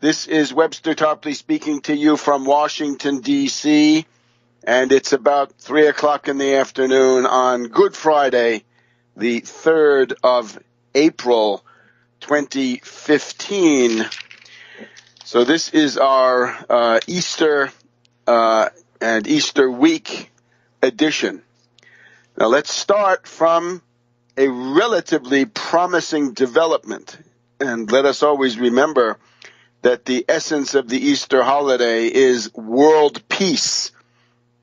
This is Webster Tarpley speaking to you from Washington, D.C., and it's about 3 o'clock in the afternoon on Good Friday, the 3rd of April, 2015. So this is our Easter and Easter week edition. Now let's start from a relatively promising development, and let us always remember that the essence of the Easter holiday is world peace,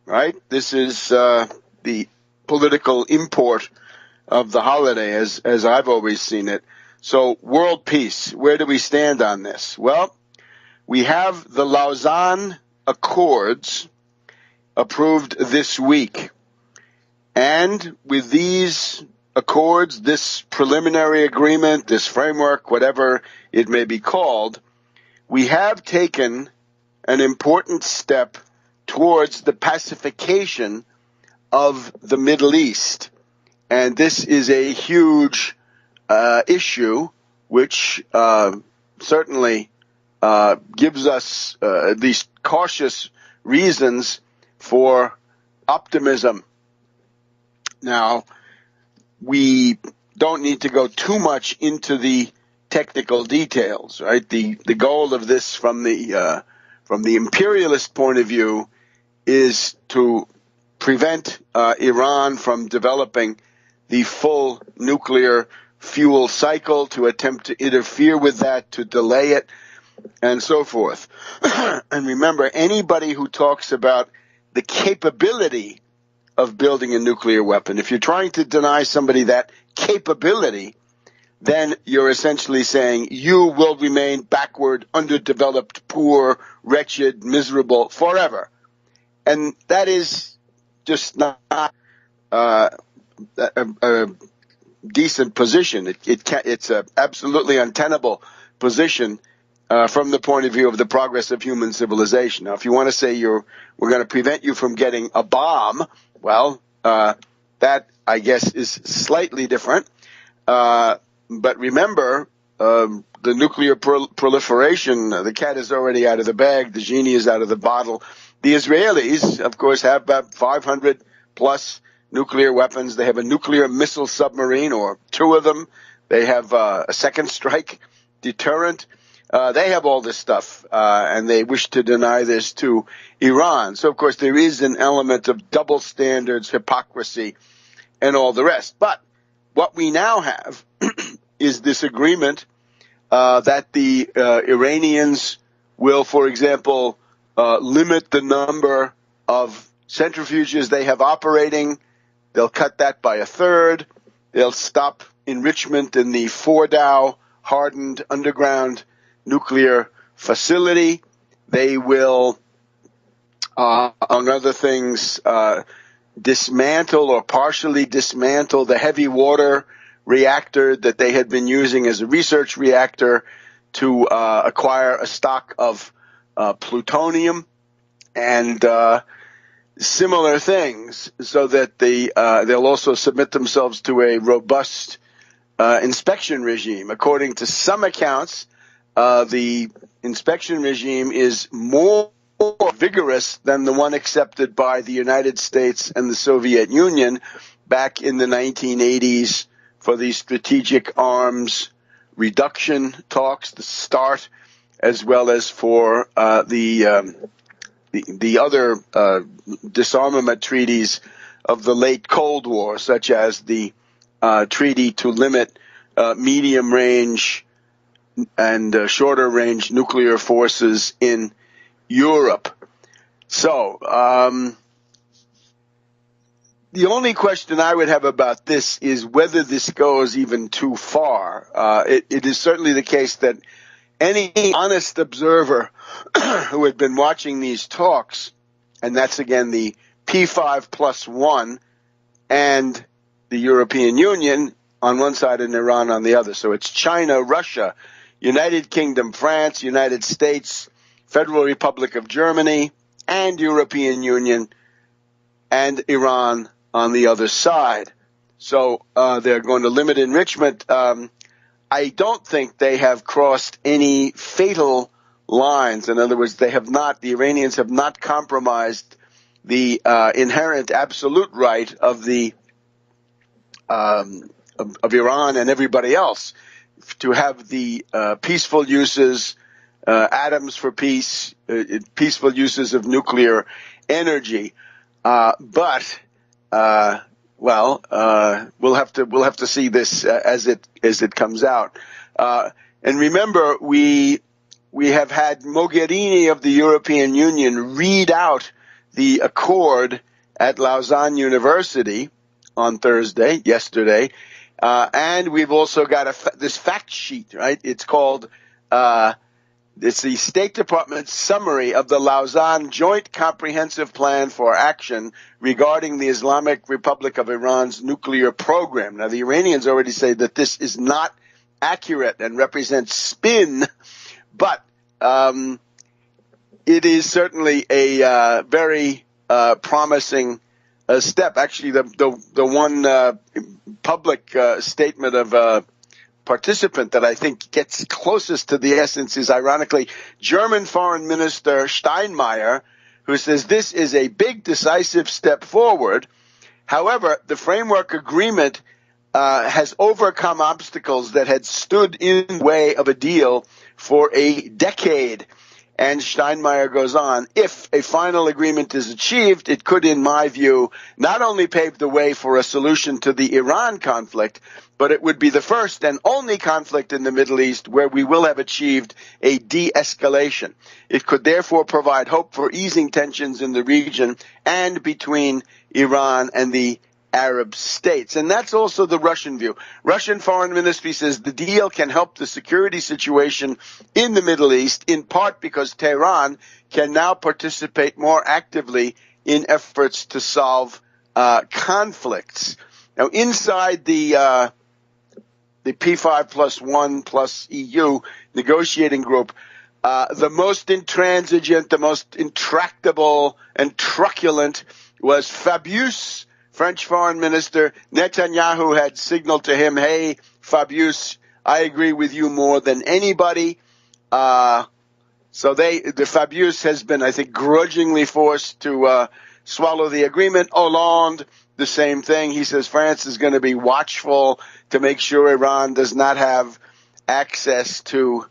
right? This is the political import of the holiday as I've always seen it. So world peace, where do we stand on this? Well, we have the Lausanne Accords approved this week. And with these accords, this preliminary agreement, this framework, whatever it may be called, we have taken an important step towards the pacification of the Middle East. And this is a huge issue which certainly gives us at least cautious reasons for optimism. Now, we don't need to go too much into the technical details, right? The goal of this from the imperialist point of view is to prevent Iran from developing the full nuclear fuel cycle, to attempt to interfere with that, to delay it, and so forth. And remember, anybody who talks about the capability of building a nuclear weapon, if you're trying to deny somebody that capability, then you're essentially saying you will remain backward, underdeveloped, poor, wretched, miserable forever. And that is just not a decent position. It's an absolutely untenable position from the point of view of the progress of human civilization. Now, if you want to say we're going to prevent you from getting a bomb, well, that, I guess, is slightly different. But remember, the nuclear proliferation, the cat is already out of the bag, the genie is out of the bottle. The Israelis, of course, have about 500 plus nuclear weapons. They have a nuclear missile submarine, or two of them. They have a second strike deterrent. They have all this stuff, and they wish to deny this to Iran. So, of course, there is an element of double standards, hypocrisy, and all the rest. But what we now have is this agreement that the Iranians will, for example, limit the number of centrifuges they have operating. They'll cut that by a third. They'll stop enrichment in the Fordow hardened underground nuclear facility. They will, among other things, dismantle or partially dismantle the heavy water reactor that they had been using as a research reactor to acquire a stock of plutonium and similar things, so that they'll also submit themselves to a robust inspection regime. According to some accounts, the inspection regime is more vigorous than the one accepted by the United States and the Soviet Union back in the 1980s for the strategic arms reduction talks, the START, as well as for the other disarmament treaties of the late Cold War, such as the treaty to limit medium-range and shorter-range nuclear forces in Europe. So, the only question I would have about this is whether this goes even too far. It is certainly the case that any honest observer who had been watching these talks, and that's again the P5+1 and the European Union on one side and Iran on the other. So it's China, Russia, United Kingdom, France, United States, Federal Republic of Germany, and European Union, and Iran on the other side. So they're going to limit enrichment. I don't think they have crossed any fatal lines. In other words, the Iranians have not compromised the inherent absolute right of the of Iran and everybody else to have the peaceful uses, atoms for peace, peaceful uses of nuclear energy. But we'll have to see this as it comes out. And remember, we have had Mogherini of the European Union read out the accord at Lausanne University on yesterday, and we've also got this fact sheet, right? It's called it's the State Department summary of the Lausanne Joint Comprehensive Plan for Action regarding the Islamic Republic of Iran's nuclear program. Now, the Iranians already say that this is not accurate and represents spin, but it is certainly a very promising step. Actually, the one public statement of participant that I think gets closest to the essence is, ironically, German Foreign Minister Steinmeier, who says this is a big, decisive step forward. However, the framework agreement has overcome obstacles that had stood in the way of a deal for a decade. And Steinmeier goes on, if a final agreement is achieved, it could, in my view, not only pave the way for a solution to the Iran conflict, but it would be the first and only conflict in the Middle East where we will have achieved a de-escalation. It could therefore provide hope for easing tensions in the region and between Iran and the Arab states. And that's also the Russian view. Russian Foreign Ministry says the deal can help the security situation in the Middle East, in part because Tehran can now participate more actively in efforts to solve conflicts. Now, inside the P5 plus 1 plus EU negotiating group, the most intransigent, the most intractable and truculent was Fabius, French foreign minister. Netanyahu had signaled to him, hey, Fabius, I agree with you more than anybody. So the Fabius has been, I think, grudgingly forced to swallow the agreement. Hollande, the same thing. He says France is going to be watchful to make sure Iran does not have access to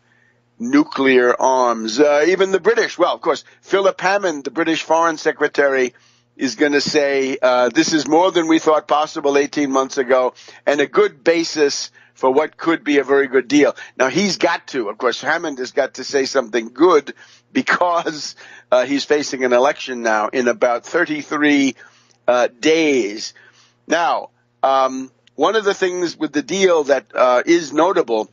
nuclear arms. Even the British, well, of course, Philip Hammond, the British Foreign Secretary, is going to say this is more than we thought possible 18 months ago and a good basis for what could be a very good deal. Now, he's got to, of course, Hammond has got to say something good because he's facing an election now in about 33 days. Now, one of the things with the deal that is notable,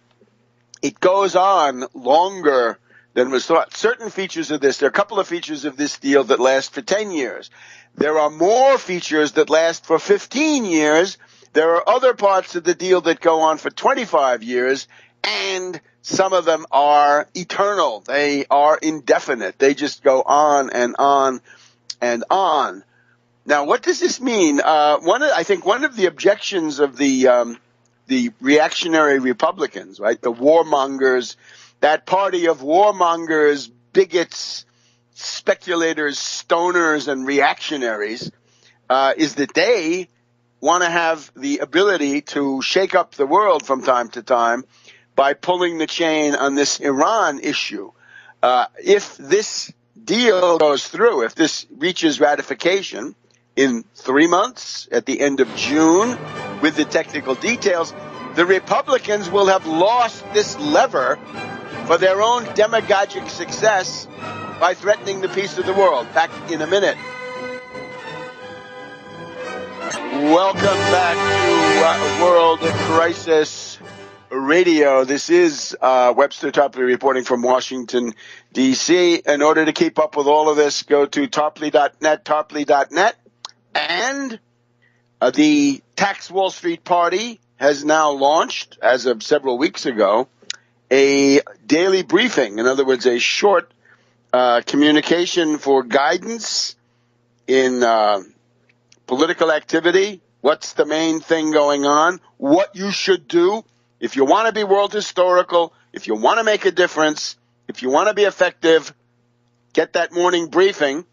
it goes on longer than was thought. Certain features of this, there are a couple of features of this deal that last for 10 years. There are more features that last for 15 years. There are other parts of the deal that go on for 25 years, and some of them are eternal. They are indefinite. They just go on and on and on. Now, what does this mean? I think one of the objections of the reactionary Republicans, right, the warmongers, that party of warmongers, bigots, speculators, stoners, and reactionaries, is that they want to have the ability to shake up the world from time to time by pulling the chain on this Iran issue. If this deal goes through, if this reaches ratification in 3 months, at the end of June, with the technical details, the Republicans will have lost this lever for their own demagogic success by threatening the peace of the world. Back in a minute. Welcome back to World Crisis Radio. This is Webster Tarpley reporting from Washington, D.C. In order to keep up with all of this, go to tarpley.net. And the Tax Wall Street Party has now launched, as of several weeks ago, a daily briefing. In other words, a short communication for guidance in political activity. What's the main thing going on? What you should do if you want to be world historical, if you want to make a difference, if you want to be effective, get that morning briefing.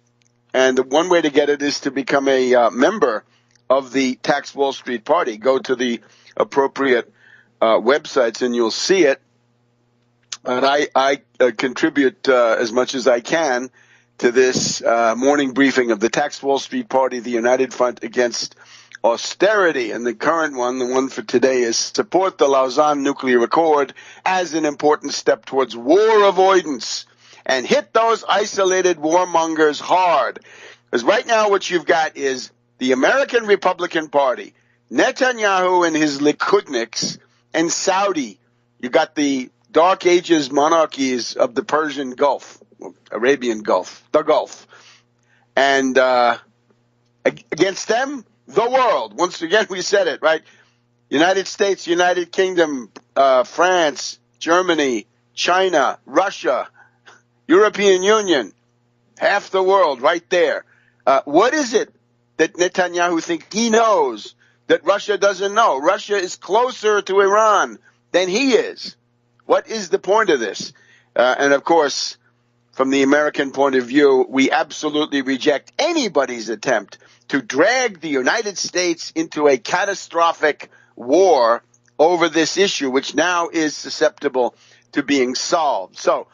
And the one way to get it is to become a member of the Tax Wall Street Party. Go to the appropriate websites and you'll see it. And I contribute as much as I can to this morning briefing of the Tax Wall Street Party, the United Front Against Austerity. And the current one, the one for today, is support the Lausanne Nuclear Accord as an important step towards war avoidance and hit those isolated warmongers hard. Because right now what you've got is the American Republican Party, Netanyahu and his Likudniks, and Saudi. You got the Dark Ages monarchies of the Persian Gulf, Arabian Gulf, the Gulf. And against them, the world. Once again, we said it, right? United States, United Kingdom, France, Germany, China, Russia, European Union, half the world right there. What is it that Netanyahu thinks he knows that Russia doesn't know? Russia is closer to Iran than he is. What is the point of this? And of course, from the American point of view, we absolutely reject anybody's attempt to drag the United States into a catastrophic war over this issue, which now is susceptible to being solved. So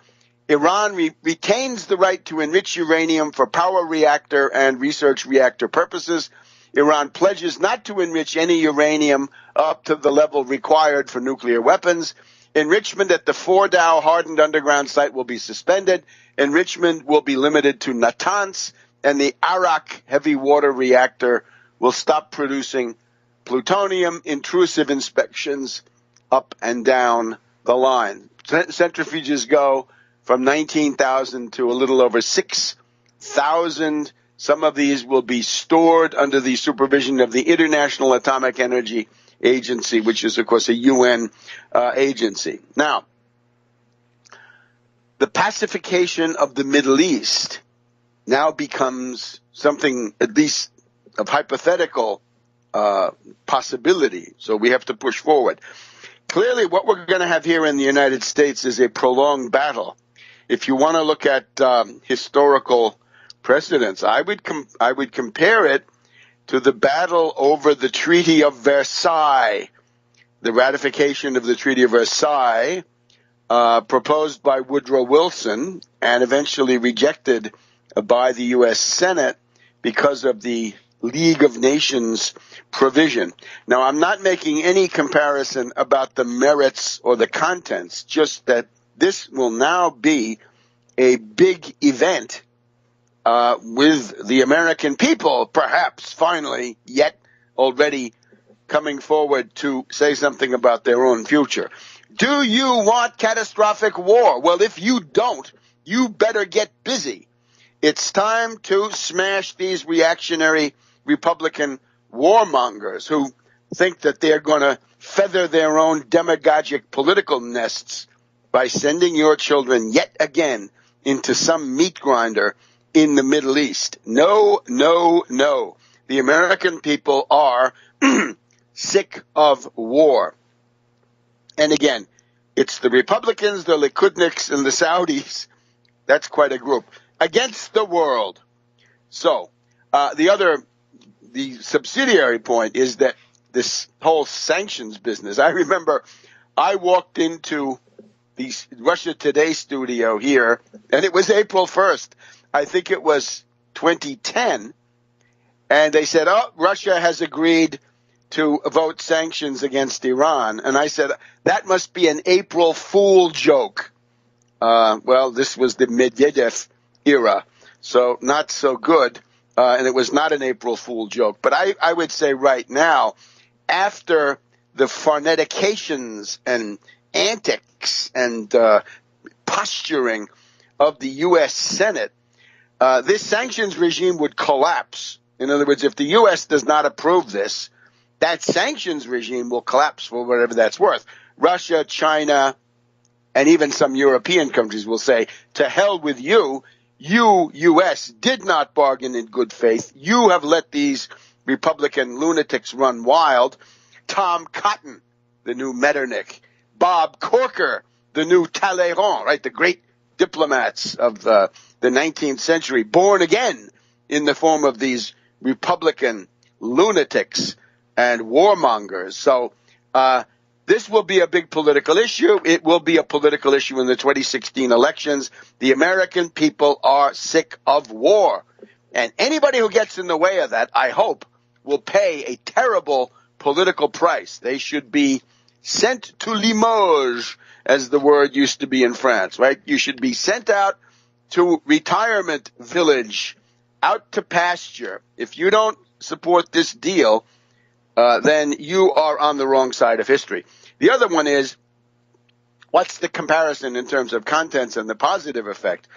Iran retains the right to enrich uranium for power reactor and research reactor purposes. Iran pledges not to enrich any uranium up to the level required for nuclear weapons. Enrichment at the Fordow hardened underground site will be suspended. Enrichment will be limited to Natanz, and the Arak heavy water reactor will stop producing plutonium. Intrusive inspections up and down the line. Centrifuges go from 19,000 to a little over 6,000. Some of these will be stored under the supervision of the International Atomic Energy Agency, which is, of course, a UN agency. Now, the pacification of the Middle East now becomes something at least of hypothetical possibility, so we have to push forward. Clearly, what we're going to have here in the United States is a prolonged battle. If you want to look at historical precedents, I would compare it to the battle over the Treaty of Versailles, the ratification of the Treaty of Versailles, proposed by Woodrow Wilson and eventually rejected by the U.S. Senate because of the League of Nations provision. Now, I'm not making any comparison about the merits or the contents, just that this will now be a big event with the American people, perhaps finally, yet already coming forward to say something about their own future. Do you want catastrophic war? Well, if you don't, you better get busy. It's time to smash these reactionary Republican warmongers who think that they're going to feather their own demagogic political nests by sending your children yet again into some meat grinder in the Middle East. No, no, no. The American people are sick of war. And again, it's the Republicans, the Likudniks, and the Saudis. That's quite a group. Against the world. So, the subsidiary point is that this whole sanctions business. I remember I walked into the Russia Today studio here, and it was April 1st. I think it was 2010. And they said, oh, Russia has agreed to vote sanctions against Iran. And I said, that must be an April Fool joke. Well, this was the Medvedev era, so not so good. And it was not an April Fool joke. But I would say right now, after the farnetications and antics and posturing of the U.S. Senate, this sanctions regime would collapse. In other words, if the U.S. does not approve this, that sanctions regime will collapse for whatever that's worth. Russia, China, and even some European countries will say, to hell with you. You, U.S., did not bargain in good faith. You have let these Republican lunatics run wild. Tom Cotton, the new Metternich. Bob Corker, the new Talleyrand, right? The great diplomats of the 19th century, born again in the form of these Republican lunatics and warmongers. So this will be a big political issue. It will be a political issue in the 2016 elections. The American people are sick of war. And anybody who gets in the way of that, I hope, will pay a terrible political price. They should be sent to Limoges, as the word used to be in France, right? You should be sent out to retirement village, out to pasture. If you don't support this deal, then you are on the wrong side of history. The other one is, what's the comparison in terms of contents and the positive effect?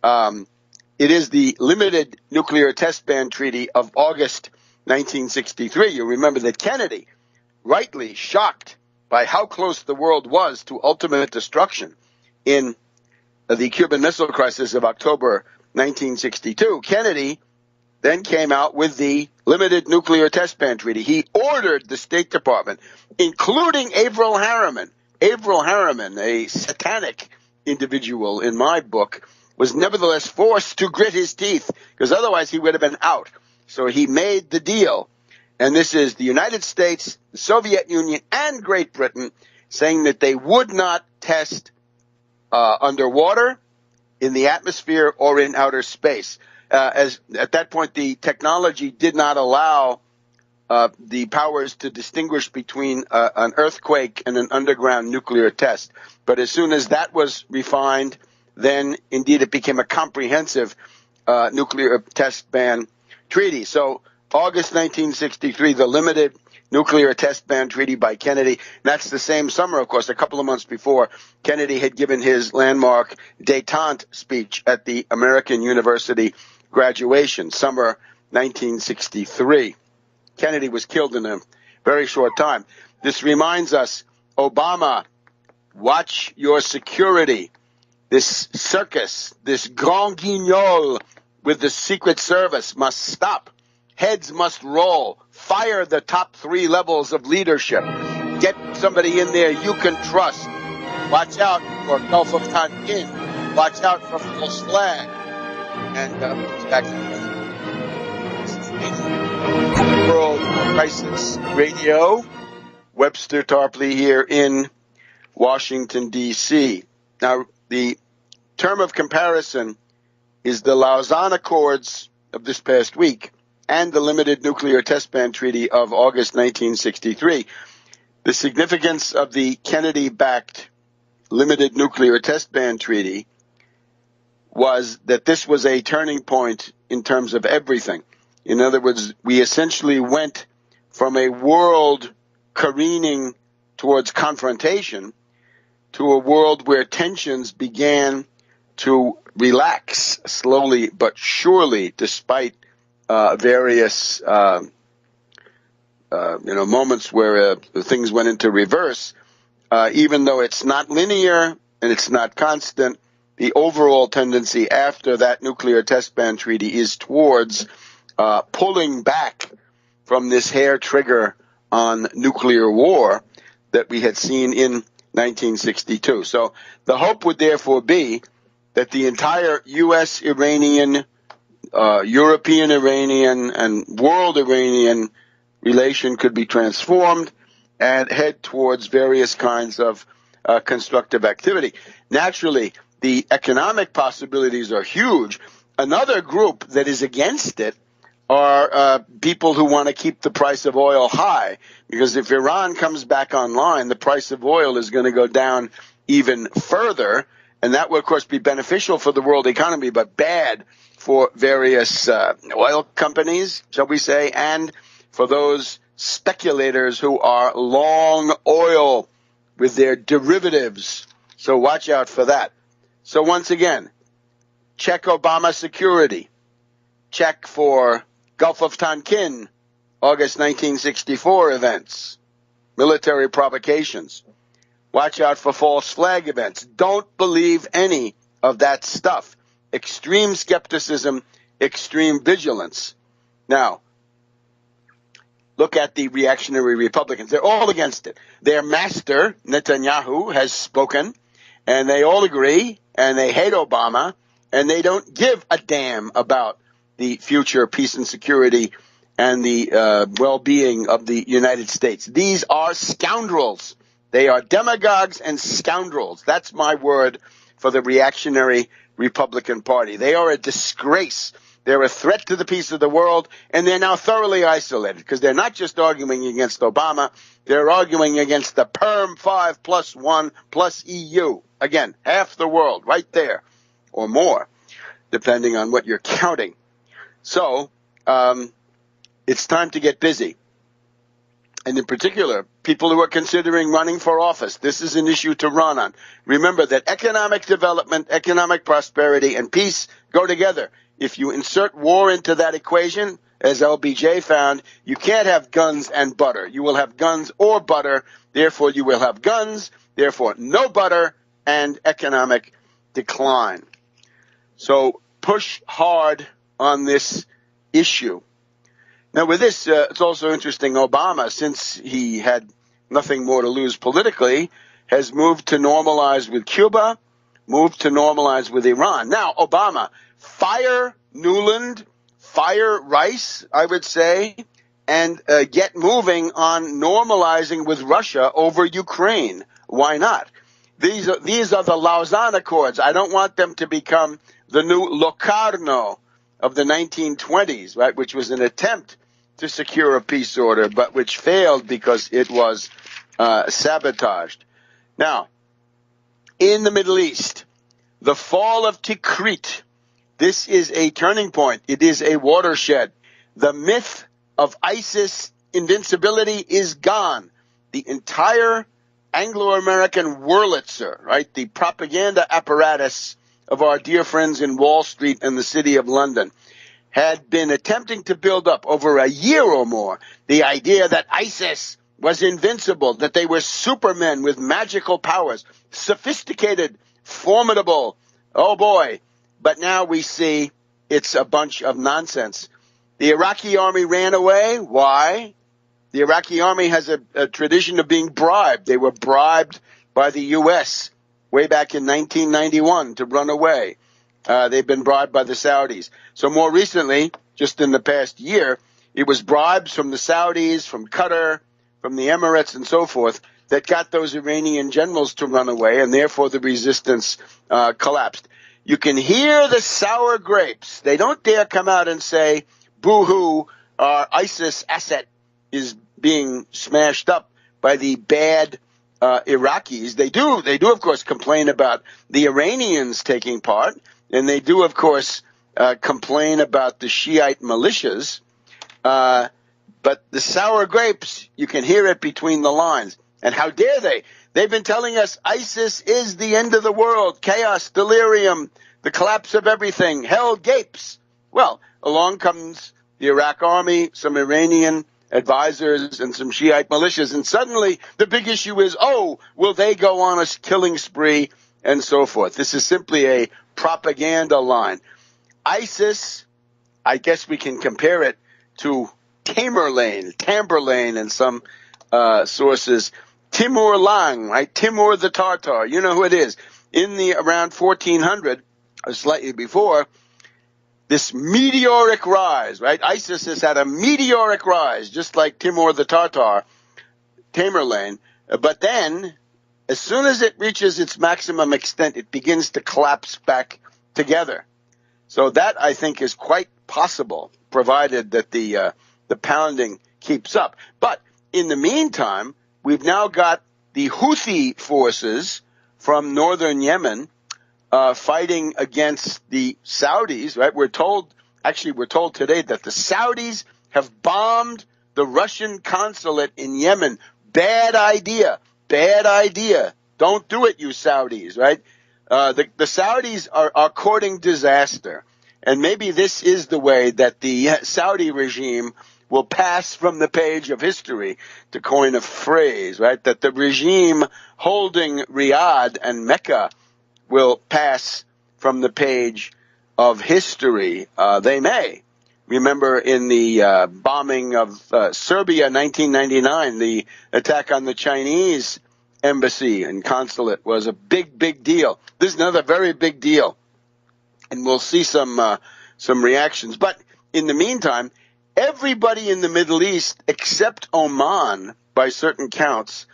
It is the Limited Nuclear Test Ban Treaty of August 1963. You remember that Kennedy, rightly shocked by how close the world was to ultimate destruction in the Cuban Missile Crisis of October 1962, Kennedy then came out with the Limited Nuclear Test Ban Treaty. He ordered the State Department, including Averell Harriman. Averell Harriman, a satanic individual in my book, was nevertheless forced to grit his teeth, because otherwise he would have been out. So he made the deal. And this is the United States, the Soviet Union, and Great Britain saying that they would not test underwater, in the atmosphere, or in outer space. As at that point, the technology did not allow the powers to distinguish between an earthquake and an underground nuclear test. But as soon as that was refined, then indeed it became a comprehensive nuclear test ban treaty. So August 1963, the Limited Nuclear Test Ban Treaty by Kennedy. That's the same summer, of course, a couple of months before, Kennedy had given his landmark détente speech at the American University graduation, summer 1963. Kennedy was killed in a very short time. This reminds us, Obama, watch your security. This circus, this grand guignol with the Secret Service must stop. Heads must roll. Fire the top 3 levels of leadership. Get somebody in there you can trust. Watch out for Gulf of Tonkin. Watch out for false flag. And World Crisis Radio. Webster Tarpley here in Washington, D.C. Now, the term of comparison is the Lausanne Accords of this past week and the Limited Nuclear Test Ban Treaty of August 1963. The significance of the Kennedy-backed Limited Nuclear Test Ban Treaty was that this was a turning point in terms of everything. In other words, we essentially went from a world careening towards confrontation to a world where tensions began to relax slowly but surely, despite various moments where things went into reverse. Even though it's not linear and it's not constant, the overall tendency after that nuclear test ban treaty is towards pulling back from this hair trigger on nuclear war that we had seen in 1962. So the hope would therefore be that the entire U.S. Iranian, European Iranian, and world Iranian relation could be transformed and head towards various kinds of constructive activity. Naturally, the economic possibilities are huge. Another group that is against it are people who want to keep the price of oil high, because if Iran comes back online, the price of oil is going to go down even further, and that will, of course, be beneficial for the world economy, but bad for various oil companies, shall we say, and for those speculators who are long oil with their derivatives. So watch out for that. So once again, check Obama security. Check for Gulf of Tonkin, August 1964 events, military provocations. Watch out for false flag events. Don't believe any of that stuff. Extreme skepticism, extreme vigilance. Now, look at the reactionary Republicans. They're all against it. Their master, Netanyahu, has spoken, and they all agree, and they hate Obama, and they don't give a damn about the future peace and security and the well-being of the United States. These are scoundrels. They are demagogues and scoundrels. That's my word for the reactionary Republican Party. They are a disgrace. They're a threat to the peace of the world, and they're now thoroughly isolated because they're not just arguing against Obama. They're arguing against the PERM 5 plus 1 plus EU. Again, half the world right there, or more, depending on what you're counting. So it's time to get busy. And in particular, people who are considering running for office, this is an issue to run on. Remember that economic development, economic prosperity, and peace go together. If you insert war into that equation, as LBJ found, you can't have guns and butter. You will have guns or butter. Therefore, you will have guns. Therefore, no butter and economic decline. So push hard on this issue. Now, with this, it's also interesting, Obama, since he had nothing more to lose politically, has moved to normalize with Cuba, moved to normalize with Iran. Now, Obama, fire Newland, fire Rice, I would say, and get moving on normalizing with Russia over Ukraine. Why not? These are the Lausanne Accords. I don't want them to become the new Locarno of the 1920s, right, which was an attempt to secure a peace order, but which failed because it was sabotaged. Now, in the Middle East, the fall of Tikrit, this is a turning point. It is a watershed. The myth of ISIS invincibility is gone. The entire Anglo-American Wurlitzer, right, the propaganda apparatus of our dear friends in Wall Street and the City of London, had been attempting to build up over a year or more the idea that ISIS was invincible, that they were supermen with magical powers, sophisticated, formidable, oh boy. But now we see it's a bunch of nonsense. The Iraqi army ran away. Why? The Iraqi army has a tradition of being bribed. They were bribed by the U.S. way back in 1991 to run away. They've been bribed by the Saudis. So more recently, just in the past year, it was bribes from the Saudis, from Qatar, from the Emirates, and so forth that got those Iranian generals to run away, and therefore the resistance collapsed. You can hear the sour grapes. They don't dare come out and say, boo-hoo, our ISIS asset is being smashed up by the bad Iraqis. They do, of course, complain about the Iranians taking part. And they do, of course, complain about the Shiite militias. But the sour grapes, you can hear it between the lines. And how dare they? They've been telling us ISIS is the end of the world, chaos, delirium, the collapse of everything, hell gapes. Well, along comes the Iraq army, some Iranian advisors, and some Shiite militias. And suddenly the big issue is, oh, will they go on a killing spree and so forth? This is simply a propaganda line. ISIS, I guess we can compare it to Tamerlane in some sources. Timur Lang, right? Timur the Tartar. You know who it is. In the around 1400, or slightly before, this meteoric rise, right? ISIS has had a meteoric rise, just like Timur the Tartar, Tamerlane. But then, as soon as it reaches its maximum extent, it begins to collapse back together. So that, I think, is quite possible, provided that the pounding keeps up. But in the meantime, we've now got the Houthi forces from northern Yemen fighting against the Saudis, right? We're told today that the Saudis have bombed the Russian consulate in Yemen. Bad idea. Don't do it, you Saudis, right? The Saudis are courting disaster. And maybe this is the way that the Saudi regime will pass from the page of history, to coin a phrase, right? That the regime holding Riyadh and Mecca will pass from the page of history. They may. Remember in the bombing of Serbia in 1999, the attack on the Chinese embassy and consulate was a big, big deal. This is another very big deal, and we'll see some reactions. But in the meantime, everybody in the Middle East except Oman, by certain counts,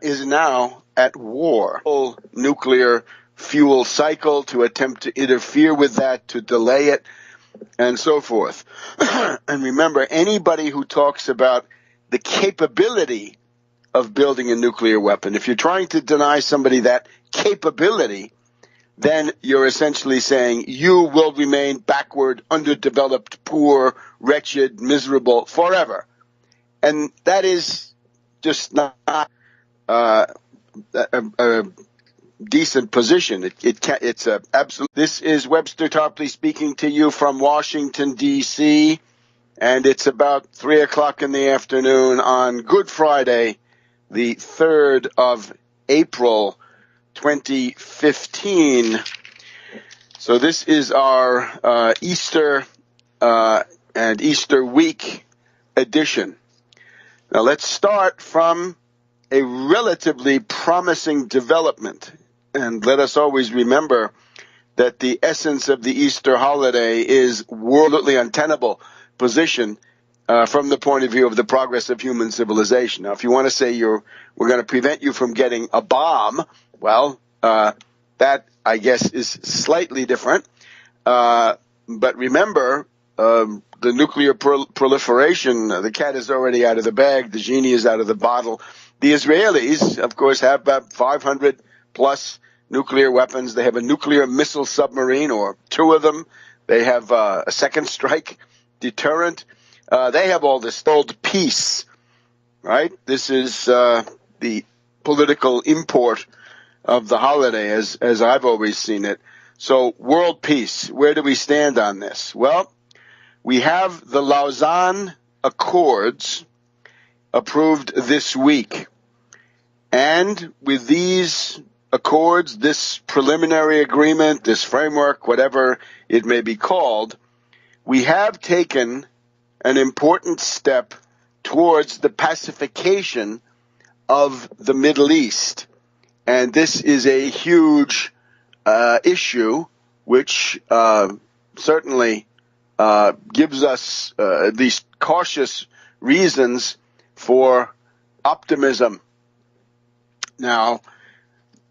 is now at war. Whole nuclear fuel cycle to attempt to interfere with that, to delay it, and so forth. And remember, anybody who talks about the capability of building a nuclear weapon, if you're trying to deny somebody that capability, then you're essentially saying you will remain backward, underdeveloped, poor, wretched, miserable forever. And that is just not a decent position. It's a absolute. This is Webster Tarpley speaking to you from Washington, D.C., and it's about 3 o'clock in the afternoon on Good Friday, the 3rd of April, 2015. So this is our Easter and Easter week edition. Now let's start from a relatively promising development. And let us always remember that the essence of the Easter holiday is worldly untenable position from the point of view of the progress of human civilization. Now, if you want to say we're going to prevent you from getting a bomb, well, that, I guess, is slightly different. But remember, the nuclear proliferation, the cat is already out of the bag, the genie is out of the bottle. The Israelis, of course, have about 500 plus nuclear weapons. They have a nuclear missile submarine, or 2 of them. They have a second strike deterrent. They have all this world peace, right? This is the political import of the holiday, as I've always seen it. So world peace, where do we stand on this? Well, we have the Lausanne Accords approved this week. And with these accords, this preliminary agreement, this framework, whatever it may be called, we have taken an important step towards the pacification of the Middle East. And this is a huge issue which certainly gives us at least cautious reasons for optimism. Now,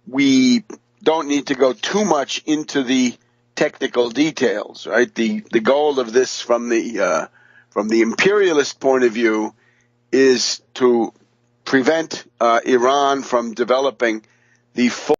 we don't need to go too much into the technical details, right? The goal of this from the imperialist point of view is to prevent Iran from developing the full